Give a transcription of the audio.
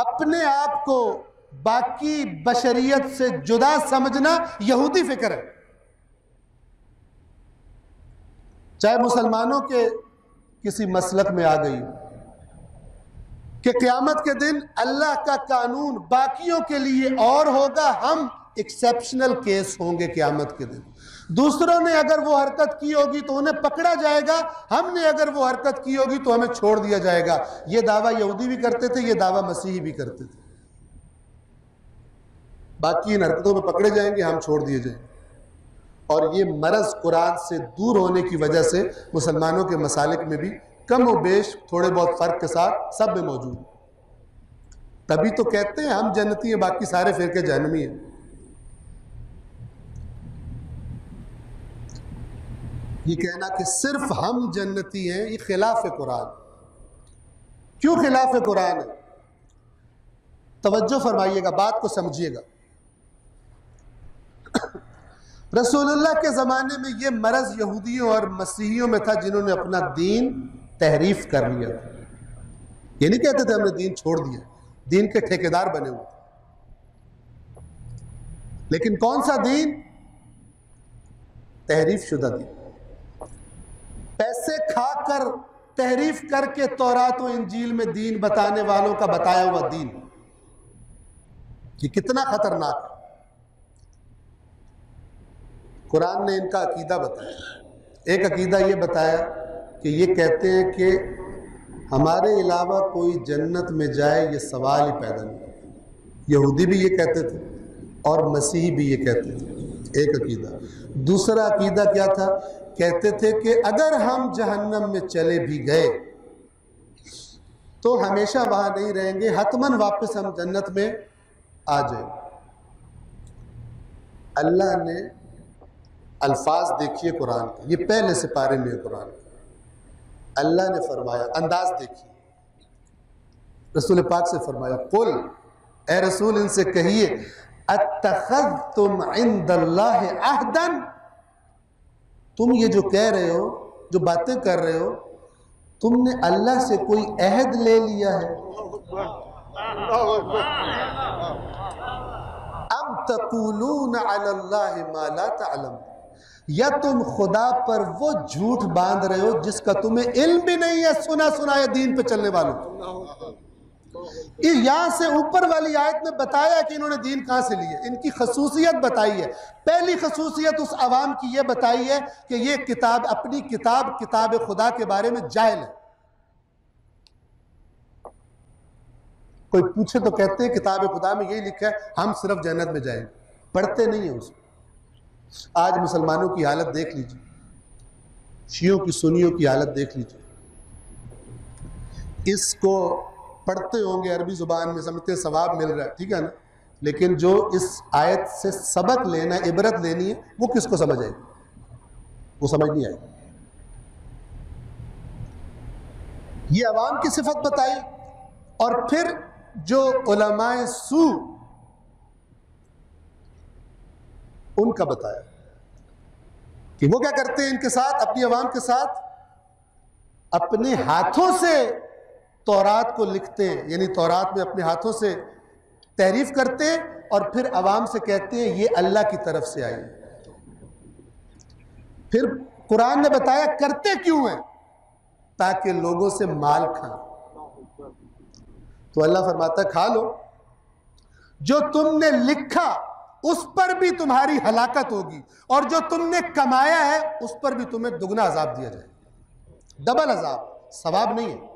اپنے آپ کو باقی بشریت سے جدا سمجھنا یہودی فکر ہے. چاہے مسلمانوں کے کسی مسلک میں آ گئی کہ قیامت کے دن اللہ کا قانون باقیوں کے لیے اور ہوگا، ہم ایکسیپشنل کیس ہوں گے قیامت کے دن. دوسروں نے اگر وہ حرکت کی ہوگی تو انہیں پکڑا جائے گا، ہم نے اگر وہ حرکت کی ہوگی تو ہمیں چھوڑ دیا جائے گا. یہ دعویٰ یہودی بھی کرتے تھے، یہ دعویٰ مسیحی بھی کرتے تھے. باقی ان حرکتوں میں پکڑے جائیں گے، ہم چھوڑ دیے جائیں گے. اور یہ مرض قرآن سے دور ہونے کی وجہ سے مسلمانوں کے مسالک میں بھی کم و بیش تھوڑے بہت فرق کے ساتھ سب میں موجود. تبھی تو کہتے ہیں ہم جنتی ہیں، باقی سارے فرقے جہنمی ہیں. یہ کہنا کہ صرف ہم جنتی ہیں، یہ خلاف قرآن. کیوں خلاف قرآن ہے؟ توجہ فرمائیے گا، بات کو سمجھیے گا. رسول اللہ کے زمانے میں یہ مرض یہودیوں اور مسیحیوں میں تھا جنہوں نے اپنا دین تحریف کر لیا. یہ نہیں کہتے تھے ہم نے دین چھوڑ دیا، دین کے ٹھیکیدار بنے ہوئے. لیکن کون سا دین؟ تحریف شدہ دین. پیسے کھا کر تحریف کر کے تورات و انجیل میں دین بتانے والوں کا بتایا ہوا دین. یہ کتنا خطرناک ہے. قرآن نے ان کا عقیدہ بتایا. ایک عقیدہ یہ بتایا کہ یہ کہتے ہیں کہ ہمارے علاوہ کوئی جنت میں جائے یہ سوال ہی پیدا نہیں. یہودی بھی یہ کہتے تھے اور مسیحی بھی یہ کہتے تھے. ایک عقیدہ. دوسرا عقیدہ کیا تھا؟ کہتے تھے کہ اگر ہم جہنم میں چلے بھی گئے تو ہمیشہ وہاں نہیں رہیں گے، حتماً واپس ہم جنت میں آ جائیں. اللہ نے الفاظ دیکھیے قرآن کے، یہ پہلے سپارے میں ہے قرآن. اللہ نے فرمایا، انداز دیکھیے، رسول پاک سے فرمایا قل، اے رسول ان سے کہیے اتخذتم عند اللہ عہدا، تم یہ جو کہہ رہے ہو، جو باتیں کر رہے ہو، تم نے اللہ سے کوئی عہد لے لیا ہے؟ ام تقولون علی اللہ ما لا تعلم، یا تم خدا پر وہ جھوٹ باندھ رہے ہو جس کا تمہیں علم بھی نہیں ہے، سنا سنایا دین پہ چلنے والوں. یہاں سے اوپر والی آیت میں بتایا کہ انہوں نے دین کہاں سے لیے، ان کی خصوصیت بتائی ہے. پہلی خصوصیت اس عوام کی یہ بتائی ہے کہ یہ کتاب، اپنی کتاب، کتاب خدا کے بارے میں جاہل ہے. کوئی پوچھے تو کہتے ہیں کتاب خدا میں یہی لکھا ہے ہم صرف جنت میں جائیں گے، پڑھتے نہیں ہیں اس کو. آج مسلمانوں کی حالت دیکھ لیجیے، شیعوں کی سنیوں کی حالت دیکھ لیجیے. اس کو پڑھتے ہوں گے عربی زبان میں، سمجھتے ہیں ثواب مل رہا ہے، ٹھیک ہے نا، لیکن جو اس آیت سے سبق لینا، عبرت لینی ہے، وہ کس کو سمجھ آئے گی؟ وہ سمجھ نہیں آئے گی. یہ عوام کی صفت بتائی. اور پھر جو علماء سو ان کا بتایا کہ وہ کیا کرتے ہیں ان کے ساتھ، اپنی عوام کے ساتھ اپنے ہاتھوں سے تورات کو لکھتے ہیں، یعنی تورات میں اپنے ہاتھوں سے تحریف کرتے ہیں اور پھر عوام سے کہتے ہیں یہ اللہ کی طرف سے آئی. پھر قرآن نے بتایا کرتے کیوں ہیں؟ تاکہ لوگوں سے مال کھائیں. تو اللہ فرماتا ہے کھا لو، جو تم نے لکھا اس پر بھی تمہاری ہلاکت ہوگی، اور جو تم نے کمایا ہے اس پر بھی تمہیں دگنا عذاب دیا جائے. ڈبل عذاب، ثواب نہیں ہے.